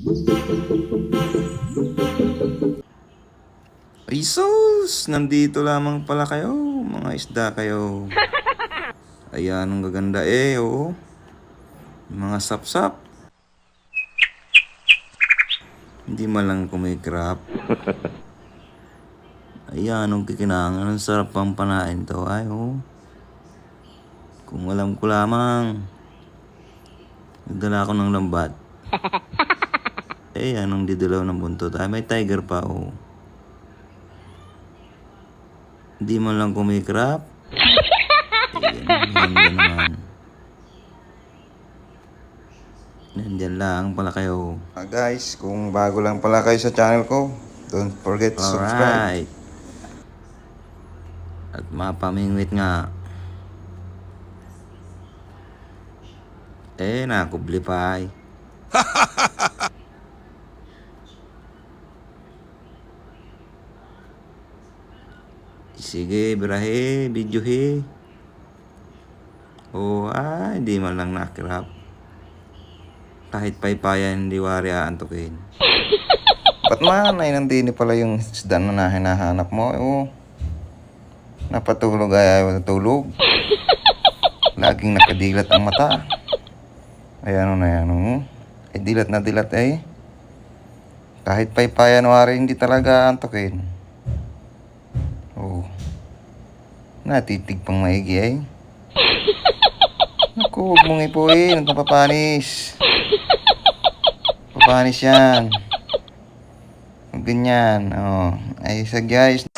Ay sus! Nandito lamang pala kayo, mga isda kayo. Ayan, ang gaganda oh. Mga sapsap. Hindi malang kumikrap. Ayan, ang kikinangan. Ang sarap pang panain to. Ay, oh. Kung alam ko lamang. Nagdala ako ng lambat. Eh, anong didalaw ng buntot? Ay, may tiger pa, oh. Hindi man lang kumikrap. Ayan, ang ganda naman. Nandyan lang pala kayo. Guys, kung bago lang pala kayo sa channel ko, don't forget to subscribe. At mapamingwit nga. Eh, nakubli pa ay. Sige, birahe, videohe. Oh, ay, di man lang nakirap. Kahit paypayan, hindi wari aantukin. Ba't man, ay nandini pala yung isda na hinahanap mo. Oh, napatulog ay ayaw natulog. Laging nakadilat ang mata. Ay ano na yan, oh. Ay dilat na dilat eh. Kahit paypayan wari, hindi talaga antukin. Oh. Natitig pang maigi ay. Naku, huwag mong ipuin. Ang papanis. Papanis yan. Huwag ganyan. Oh. Ay, isa guys.